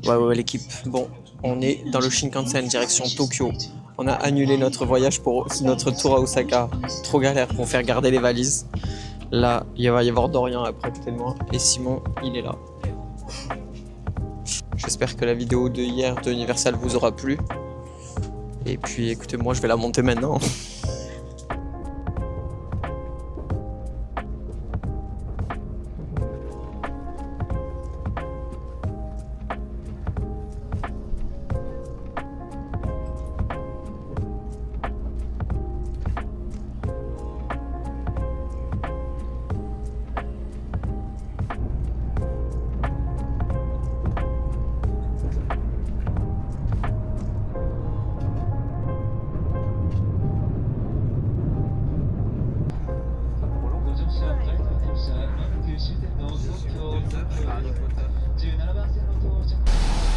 Ouais, l'équipe. Bon, on est dans le Shinkansen direction Tokyo. On a annulé notre voyage pour notre tour à Osaka. Trop galère pour faire garder les valises. Là, il va y avoir Dorian après à côté de moi. Et Simon, il est là. J'espère que la vidéo de hier de Universal vous aura plu. Et puis écoutez, moi je vais la monter maintenant.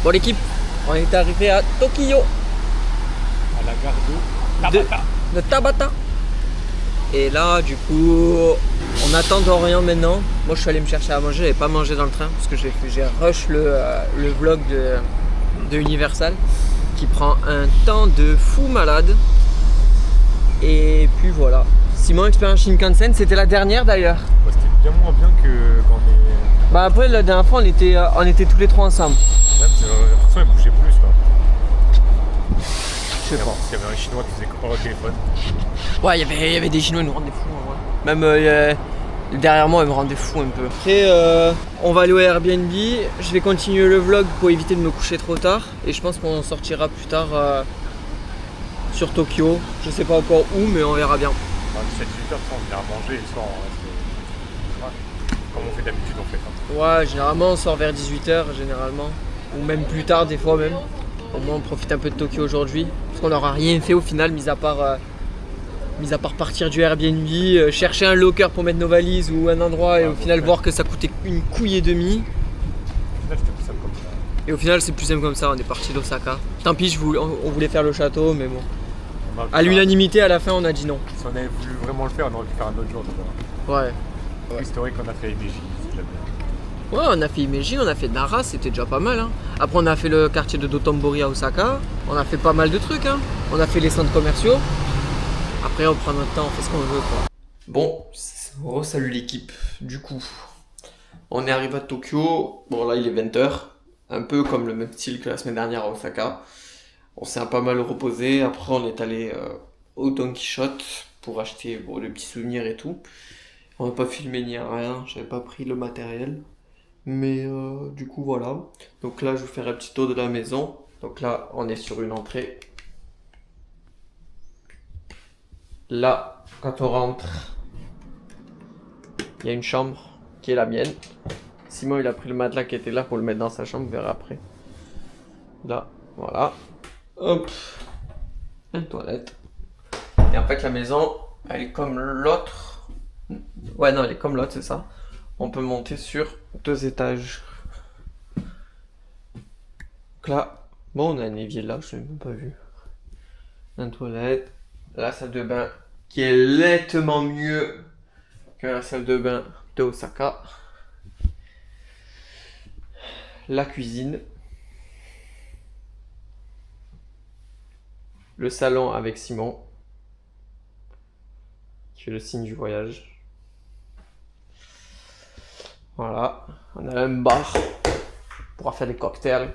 Bon l'équipe, on est arrivé à Tokyo. À la gare de Tabata. Et là du coup, on attend Dorian maintenant. Moi je suis allé me chercher à manger, j'avais pas mangé dans le train parce que j'ai rush le vlog de Universal qui prend un temps de fou malade. Et puis voilà. Simon expérience Shinkansen, c'était la dernière d'ailleurs. Bah, c'était bien moins bien que quand on est... Bah après la dernière fois on était tous les trois ensemble. Même j'ai l'impression qu'elle bougeait plus là. Je sais pas. Il y avait un chinois qui faisait copain au téléphone. Ouais, il y avait des chinois, ils nous rendaient fous en vrai. Même derrière moi, ils me rendaient fou un peu. Après, on va aller au Airbnb. Je vais continuer le vlog pour éviter de me coucher trop tard. Et je pense qu'on sortira plus tard sur Tokyo. Je sais pas encore où, mais on verra bien. 17-18h, on vient manger le soir. Comme on fait d'habitude, on fait ça. Ouais, généralement, on sort vers 18h, généralement. Ou même plus tard, des fois même. Au moins, on profite un peu de Tokyo aujourd'hui. Parce qu'on n'aura rien fait au final, mis à part partir du Airbnb, chercher un locker pour mettre nos valises ou un endroit et au final voir que ça coûtait une couille et demie. Au final, c'était plus simple comme ça. Et au final, c'est plus simple comme ça, on est parti d'Osaka. Tant pis, on voulait faire le château, mais bon. À l'unanimité, à la fin, on a dit non. Si on avait voulu vraiment le faire, on aurait pu faire un autre jour. Ouais. Historique, on a fait Himeji, c'est déjà bien. Ouais, on a fait Himeji, on a fait Nara, c'était déjà pas mal. Hein. Après, on a fait le quartier de Dotonbori à Osaka. On a fait pas mal de trucs. Hein. On a fait les centres commerciaux. Après, on prend notre temps, on fait ce qu'on veut. Quoi. Bon, salut l'équipe. Du coup, on est arrivé à Tokyo. Bon, là, il est 20h. Un peu comme le même style que la semaine dernière à Osaka. On s'est pas mal reposé. Après, on est allé au Don Quichotte pour acheter des petits souvenirs et tout. On n'a pas filmé ni rien. J'avais pas pris le matériel. Mais du coup, voilà. Donc là, je vous ferai un petit tour de la maison. Donc là, on est sur une entrée. Là, quand on rentre, il y a une chambre qui est la mienne. Simon, il a pris le matelas qui était là pour le mettre dans sa chambre, on verra après. Là, voilà. Hop. Une toilette. Et en fait, la maison, elle est comme l'autre. Ouais, non, elle est comme l'autre, c'est ça. On peut monter sur 2 étages. Donc là, bon, on a un évier là, je l'ai même pas vu. Une toilette. La salle de bain qui est nettement mieux que la salle de bain de Osaka. La cuisine. Le salon avec Simon. Qui fait le signe du voyage. Voilà. On a un bar. On pourra faire des cocktails.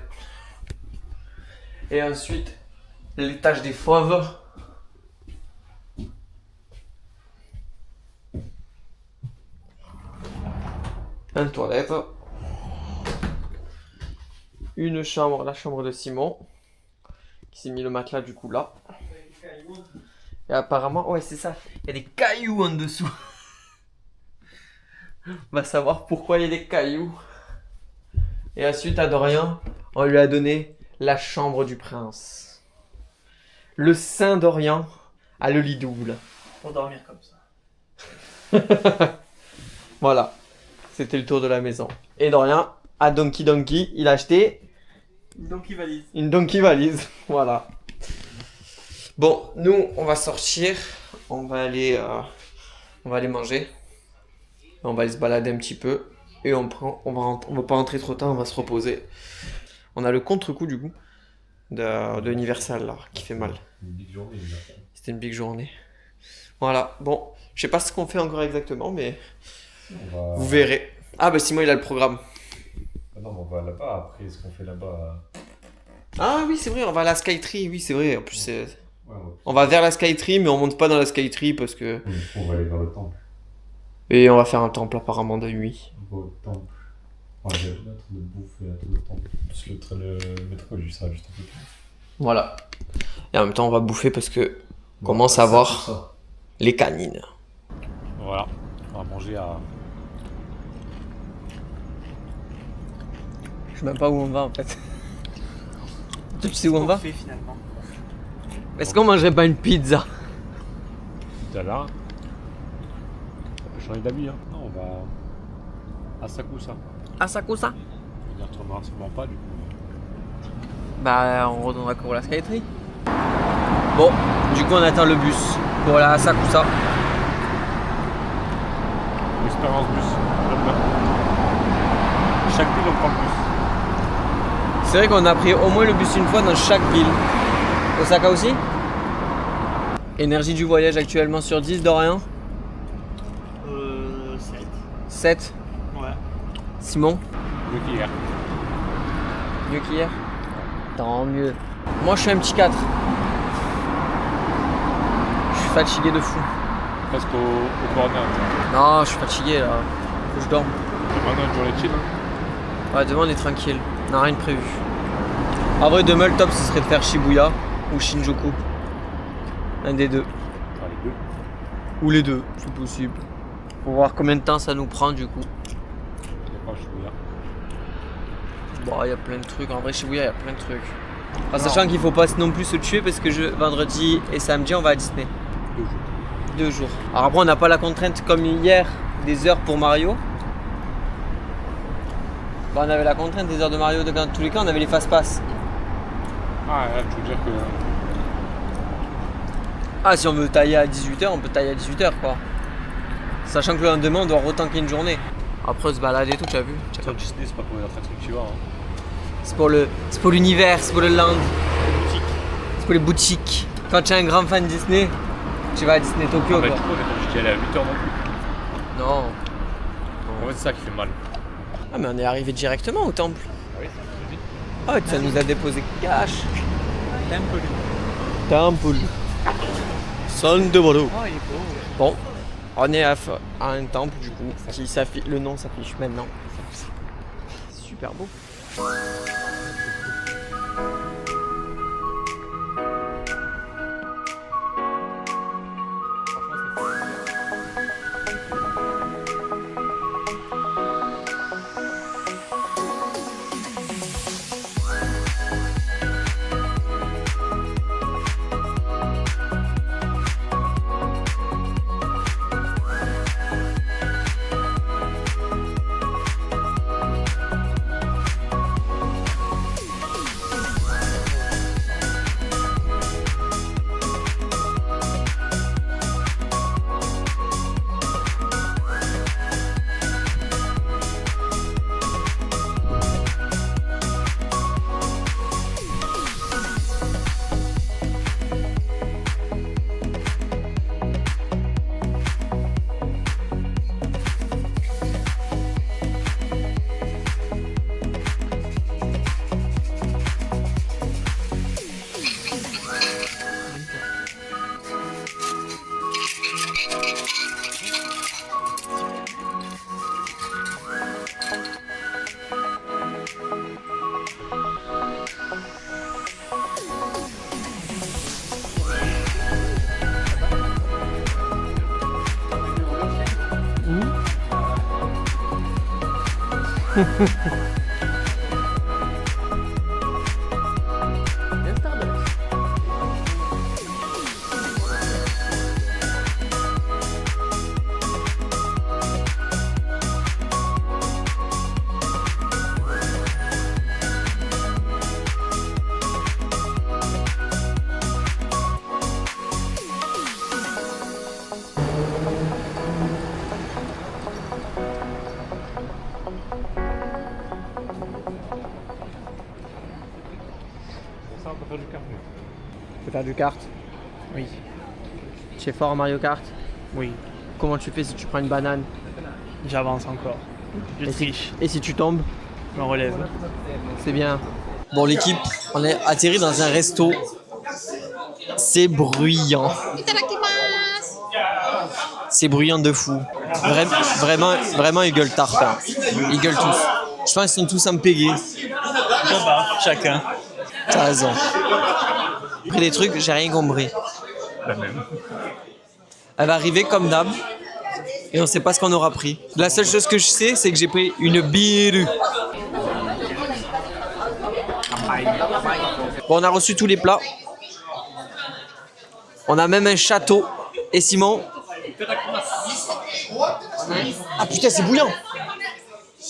Et ensuite, l'étage des fauves. Une toilette. Une chambre, la chambre de Simon. Qui s'est mis le matelas du coup là. Et apparemment, ouais c'est ça, il y a des cailloux en dessous. On va savoir pourquoi il y a des cailloux. Et ensuite à Dorian, on lui a donné la chambre du prince. Le Saint Dorian a le lit double. Pour dormir comme ça. Voilà, c'était le tour de la maison. Et Dorian, à Donkey Donkey, il a acheté une Donkey valise. Voilà. Bon, nous, on va sortir. On va aller manger. On va aller se balader un petit peu. Et on va pas rentrer trop tard, on va se reposer. On a le contre-coup du coup de Universal là, qui fait mal. Une big journée, Universal. C'était une big journée. Voilà, bon, je sais pas ce qu'on fait encore exactement, mais On va... vous verrez. Ah bah Simon il a le programme. Ah non, mais on va là-bas. Après, ce qu'on fait là-bas... Ah oui c'est vrai, on va à la Skytree, oui c'est vrai. En plus Ouais, on va vers la Skytree, mais on monte pas dans la Skytree parce que... on va aller vers le temple. Et on va faire un temple apparemment de nuit. On va au temple. On va mettre de bouffe et à tout le temple. Plus le métro, lui, ça va juste un peu plus. Voilà. Et en même temps on va bouffer parce que on commence à voir les canines. Voilà, on va manger à... Je sais même pas où on va en fait. Tu sais où on va? Fait, finalement. Est-ce qu'on mangerait pas une pizza? Tout là. On peut changer d'habit, hein. Non, on va... à Sakusa. À Sakusa? On n'y retournera sûrement pas, du coup. Bah on retournera cours à la Skytree. Bon, du coup on attend le bus pour la Sakusa. L'expérience bus. J'aime bien. Chaque ville, on prend le bus. C'est vrai qu'on a pris au moins le bus une fois dans chaque ville. Osaka aussi? Énergie du voyage actuellement sur 10, Dorian? 7. 7. Ouais. Simon? Mieux qu'hier. Mieux qu'hier? Tant mieux. Moi je suis un petit 4. Je suis fatigué de fou. Presque au corner. Non, je suis fatigué là. Faut que je dorme. Demain, une journée chill. Hein. Ouais, demain on est tranquille. On n'a rien de prévu. En vrai, demain le top ce serait de faire Shibuya ou Shinjuku. Un des deux. Enfin, les deux. Ou les deux, c'est possible. Pour voir combien de temps ça nous prend du coup. Il y a pas Shibuya. Bon, il y a plein de trucs. En vrai, Shibuya, il y a plein de trucs. En sachant qu'il faut pas non plus se tuer parce que vendredi et samedi, on va à Disney. 2 jours. 2 jours. Alors après, on n'a pas la contrainte comme hier des heures pour Mario. Bah, on avait la contrainte des heures de Mario dans tous les cas, on avait les fast-pass. Ah, là, tu veux dire que... Ah, si on veut tailler à 18h, on peut tailler à 18h quoi. Sachant que le lendemain, on doit retanker une journée. Après, se balader et tout, tu as vu? Sur Disney, c'est pas pour les attractions que tu vois. Hein. C'est pour l'univers, c'est pour le land. C'est pour les boutiques. Quand tu es un grand fan de Disney, tu vas à Disney Tokyo Ah, bah, quoi. du coup, on est obligé d'y aller à 8h non plus. Non. En fait, c'est ça qui fait mal. Ah mais on est arrivé directement au temple. Ah oui, c'est Ah ouais, ça nous a déposé cash. Temple. Temple. Son de Bordeaux. Oh, il est beau. Bon, on est à un temple du coup, qui s'affiche, le nom s'affiche maintenant. C'est super beau. ça va pas faire du kart. Tu peux faire du kart? Oui. Tu es fort en Mario Kart? Oui. Comment tu fais si tu prends une banane? J'avance encore. Je triche. Et si tu tombes? Je me relève. C'est bien. Bon l'équipe, on est atterri dans un resto. C'est bruyant. C'est bruyant de fou. Vraiment ils gueulent tard. Hein. Ils gueulent tous. Je pense qu'ils sont tous en pégé. Chacun. T'as raison. Après des trucs, j'ai rien compris. La même. Elle va arriver comme d'hab. Et on sait pas ce qu'on aura pris. La seule chose que je sais, c'est que j'ai pris une bière. Bon, on a reçu tous les plats. On a même un château. Et Simon. Ah putain, c'est bouillant.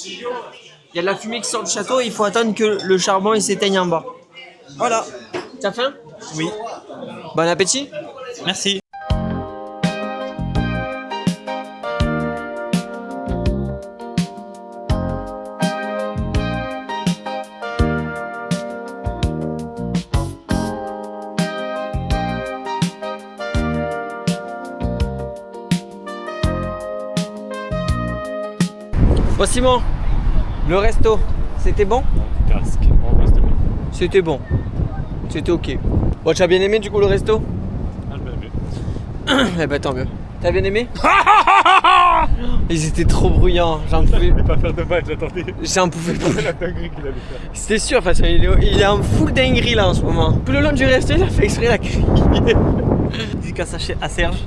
Il y a de la fumée qui sort du château et il faut attendre que le charbon il s'éteigne en bas. Voilà. T'as faim? Oui. Bon appétit. Merci. Bon Simon, le resto, c'était bon? Casque. En vrai, c'était bon. C'était bon. C'était ok. Bon, tu as bien aimé du coup le resto? Ah, j'ai bien aimé. Eh ben tant mieux. T'as bien aimé? Ils étaient trop bruyants, j'en Je pouvais, voulais pas faire de match, j'attendais. j'en pouvais plus. La dinguerie qu'il allait faire. C'était sûr, de toute façon, il est en full dinguerie là en ce moment. Tout le long du resto, il a fait exprès la crier. Dédicace à Serge.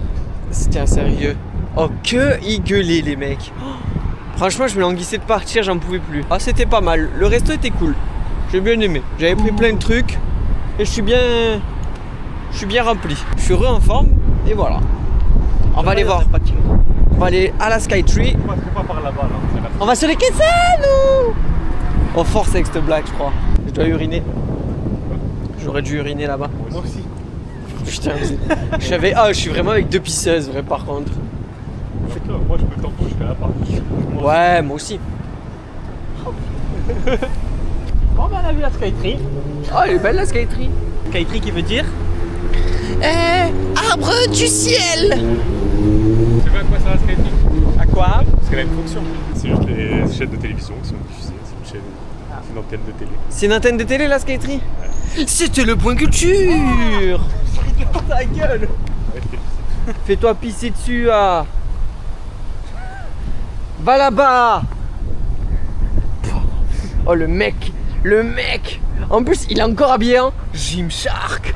C'était un sérieux. Oh, que ils gueulaient les mecs. Franchement, je me languissais de partir, j'en pouvais plus. Ah, c'était pas mal. Le resto était cool. J'ai bien aimé. J'avais pris plein de trucs et je suis bien rempli. Je suis en forme et voilà. On va aller voir. On va aller à la Skytree. On passe pas par là-bas, là. On va sur les quais de Seine, nous. On force avec cette blague, je crois. Je dois uriner. J'aurais dû uriner là-bas. Moi aussi. Putain, je suis vraiment avec deux pisseuses, vrai, par contre. Moi, je peux t'en jusqu'à la part. Ouais, moi aussi. Bon, ben, on a vu la Skytree. Oh, elle est belle la Skytree. Skytree qui veut dire Arbre du ciel. Tu sais à quoi ça va, Skytree? à quoi? Parce qu'elle a une fonction. C'est juste les chaînes de télévision qui sont diffusées. C'est une antenne de télé. C'est une antenne de télé la Skytree. C'était le point culture. Ta gueule. Ouais, Fais-toi pisser dessus, ah. Va là-bas. Oh le mec. En plus, il est encore habillé en Gymshark.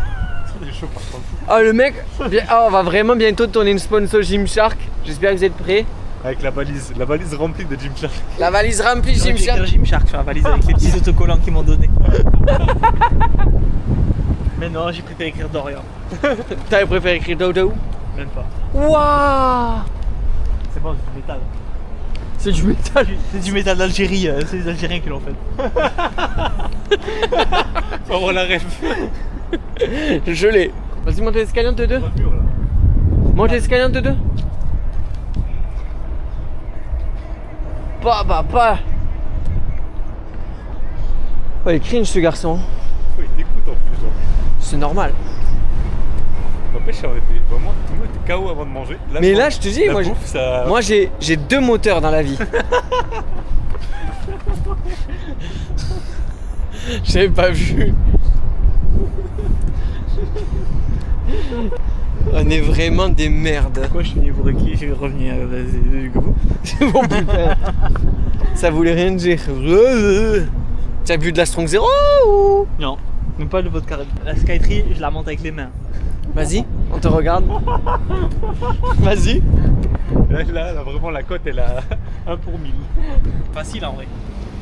c'est chaud par contre. Oh le mec. On va vraiment bientôt tourner une sponsor Gymshark. J'espère que vous êtes prêts. Avec la valise remplie de Gymshark. La valise remplie de Gymshark. Gymshark sur la valise avec les petits autocollants qu'ils m'ont donné. Mais non, j'ai préféré écrire Dorian. T'avais préféré écrire Dodo? Même pas. Waouh. C'est bon, c'est du métal. C'est du métal. C'est du métal d'Algérie, c'est les Algériens qui l'ont fait. Faut avoir la rêve. Je l'ai. Vas-y, monte l'escalier entre deux. Monte l'escalier entre deux. Pas. Oh, il cringe ce garçon. Faut il t'écoute en plus. Genre. C'est normal. N'empêche, on était vraiment tout le monde était KO avant de manger. Mais là, je te dis, la moi, bouffe, ça... moi j'ai deux moteurs dans la vie. J'avais pas vu. On est vraiment des merdes. Pourquoi je suis venu vous requis, je vais revenir du coup. Bon putain. Ça voulait rien dire. T'as bu de la Strong Zero ou... Non, même pas le vodka. La Skytree, je la monte avec les mains. Vas-y, on te regarde. Vas-y. Là, vraiment, la cote, elle a 1 pour 1000. Facile en vrai.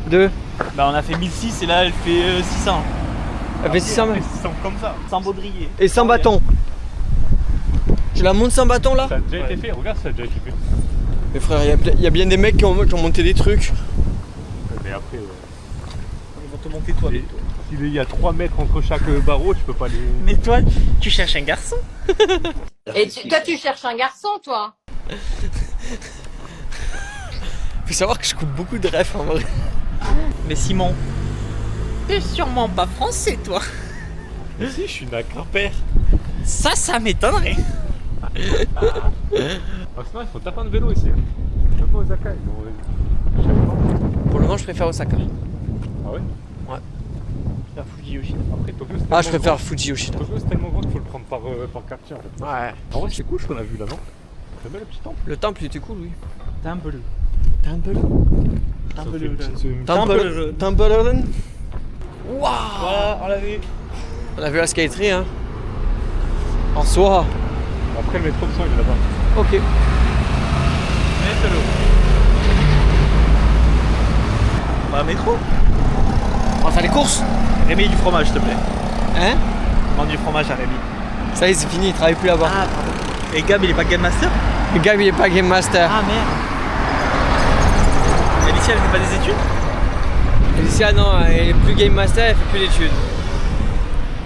2. Bah on a fait 1006 et là elle fait 600. Elle fait 600 Elle fait 600 comme ça. Sans baudrier. Et sans bâton. Tu la montes sans bâton là? Ça a déjà été fait, regarde, ça a déjà été fait. Mais frère, il y a bien des mecs qui ont monté des trucs. Mais après, Ils vont te monter toi. s'il y a 3 mètres entre chaque barreau, tu peux pas les... Mais toi, tu cherches un garçon? Et toi, tu cherches un garçon, toi? Faut savoir que je coupe beaucoup de refs en vrai. Mais Simon, t'es sûrement pas français toi. Mais si, je suis né à Quimper. Ça m'étonnerait. Ah, sinon, ils font tapin de vélo ici. Même pas Osaka, ils ont. Je savais pas. Pour le moment, je préfère Osaka. Ah ouais? La Fuji Yoshida. Après, Tokyo, c'est Ah, tellement je préfère grand. Fuji Yoshida. Tokyo, c'est tellement grand qu'il faut le prendre par quartier en fait. Ouais. En vrai, c'est cool ce qu'on a vu là, non? C'est bien le petit temple. Le temple, il était cool, oui. Temple. Temple. Temple. Temple. Waouh. Voilà, on l'a vu. On a vu la skaterie, hein. En soi. Après, le métro de son, il est là-bas. Ok. Mettez-le. On va à métro. On va faire les courses. Rémi, du fromage, s'il te plaît. Hein? Demande du fromage à Rémi. Ça y est, c'est fini, il travaille plus là-bas. Ah, pardon. Et Gab, il est pas Game Master? Le gars, il est pas Game Master. Ah, merde. Alicia, elle fait pas des études? Alicia, non, elle est plus Game Master, elle fait plus d'études.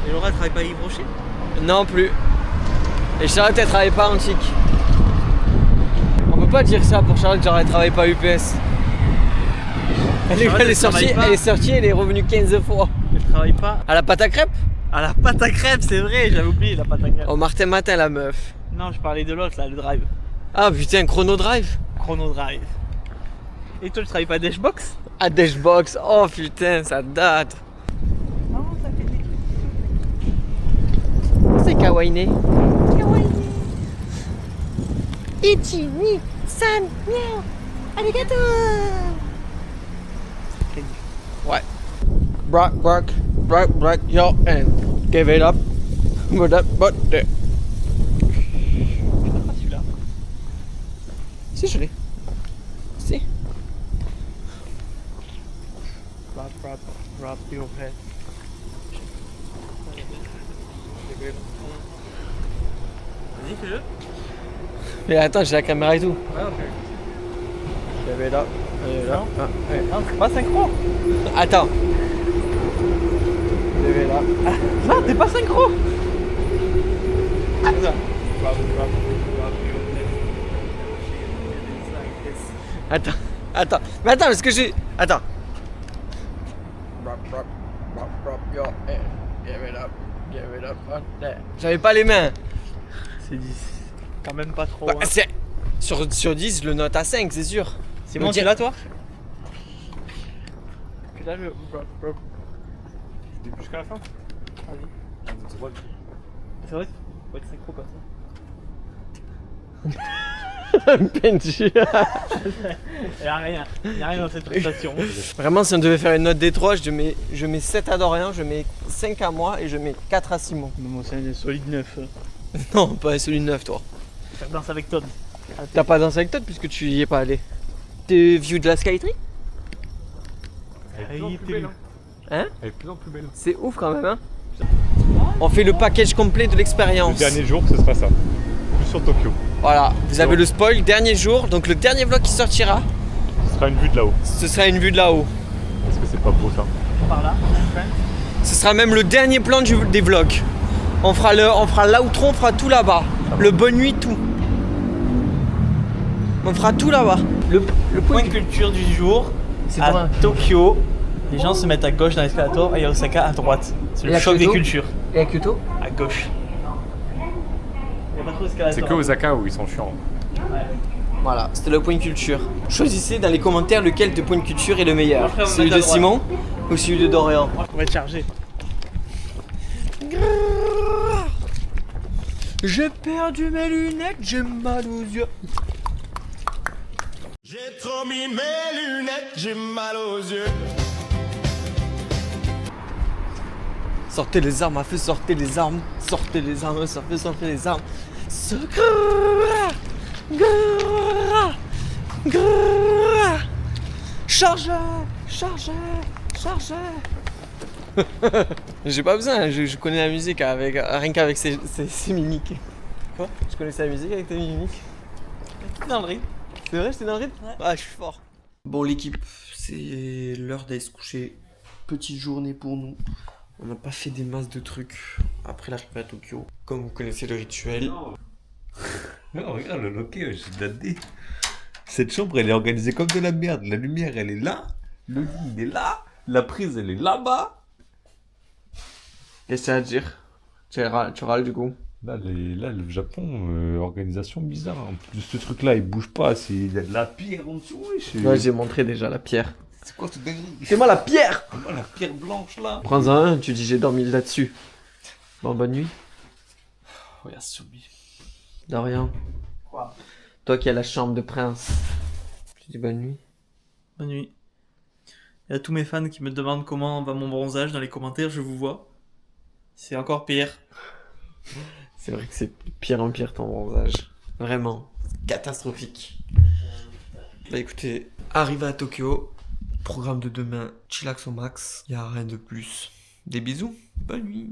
Et Laura, elle travaille pas à Yves Rocher? Non plus. Et Charlotte, elle travaille pas antique. On peut pas dire ça pour Charlotte, genre elle travaille pas à UPS. Charlotte, Elle est sortie, travaille pas. elle est sortie, elle est revenue 15 fois. Elle travaille pas À la pâte à crêpes? à la pâte à crêpes, c'est vrai, j'avais oublié la pâte à crêpes. Au Martin Matin, la meuf. Non, je parlais de l'autre là, le drive. Ah putain, Chrono Drive? Chrono Drive. Et toi, tu travailles pas à Dashbox? À Dashbox, oh putain, ça date. Non, ça fait des trucs. C'est kawaii. Ichi, ni, san, miao. Arigato. Ouais. Break your hand. Give it up. But up, but there. Ah, celui-là. Si, je l'ai. Si. Wrap your head. Vas-y, fais-le. Mais attends, j'ai la caméra et tout. Ouais, ok. Give it up. Give it up. Ah, ouais. Non, c'est pas synchro. Attends. Give it up. Non, t'es pas synchro. Attends. Attends. Mais attends, parce que j'ai. Attends. Your hand. Give it up. Give it up. J'avais pas les mains. C'est 10. Quand même pas trop. Bah, hein. c'est- sur 10, je le note à 5, c'est sûr. C'est bon, tu l'as toi? Que là, le. Début jusqu'à la fin? Vas-y. C'est vrai. C'est vrai, faut être synchro comme ça. Benji. Y'a rien dans cette prestation. Vraiment, si on devait faire une note des 3, je mets 7 à Dorian, je mets 5 à moi et je mets 4 à Simon. Mais moi, c'est un solide 9. Non, pas celui de 9, toi. Faire danse avec Todd. T'as pas dansé avec toi puisque tu y es pas allé. T'es vieux de la Skytree? Elle est de plus en plus belle, hein. Hein? Elle est de plus en plus belle. C'est ouf quand même, hein? On fait le package complet de Le l'expérience. dernier jour, ce sera ça. Plus sur Tokyo. Voilà, vous avez le spoil, dernier jour, donc le dernier vlog qui sortira, Ce sera une vue de là-haut. ce sera une vue de là-haut. Est-ce que c'est pas beau ça? Par là. Ce sera même le dernier plan des vlogs. On fera l'outro, on fera tout là-bas. Le bonne nuit, tout. On fera tout là-bas. Le point de culture du jour, C'est à loin. Tokyo, les gens se mettent à gauche dans l'escalator et à Osaka à droite. C'est Et le à choc des Kyoto cultures. Et à Kyoto? À gauche. Il y a pas trop d'escalator. C'est que Osaka où ils sont chiants. Voilà, c'était le point de culture. Choisissez dans les commentaires lequel de point de culture est le meilleur. Après, on va Celui mettre à de droite. Simon ou celui de Dorian. On va être chargé. J'ai perdu mes lunettes, j'ai mal aux yeux. J'ai trop mis mes lunettes, j'ai mal aux yeux. Sortez les armes, a fait sortez les armes. Sortez les armes, ça fait sortez les armes. Chargez, chargez, chargez. J'ai pas besoin, je connais la musique avec, rien qu'avec ces mimiques. Quoi? Je connaissais la musique avec tes mimiques? Dans le rythme. C'est vrai, j'étais dans le rythme? Ouais. Ah, je suis fort. Bon, l'équipe, c'est l'heure d'aller se coucher. Petite journée pour nous. On n'a pas fait des masses de trucs après l'arrivée à Tokyo. Comme vous connaissez le rituel. Non, regarde le loquet, j'ai daté. Cette chambre, elle est organisée comme de la merde. La lumière, elle est là. Le lit, il est là. La prise, elle est là-bas. Qu'est-ce que ça à dire? Tu râles du coup. Là, le Japon, organisation bizarre. En plus, ce truc-là, il bouge pas. Il y a de la pierre en dessous. Ouais, j'ai montré déjà la pierre. C'est quoi cette dinguerie? C'est moi la pierre! C'est quoi la pierre blanche là? Prends-en un, tu dis j'ai dormi là-dessus. Bon, bonne nuit. Regarde, Soubi. De rien. Quoi? Toi qui as la chambre de prince. Tu dis bonne nuit. Bonne nuit. Il y a tous mes fans qui me demandent comment va mon bronzage dans les commentaires, je vous vois. C'est encore pire. C'est vrai que c'est de pire en pire ton bronzage. Vraiment. Catastrophique. Bah écoutez, arrivé à Tokyo. Programme de demain, chillax au max. Y a rien de plus. Des bisous. Bonne nuit.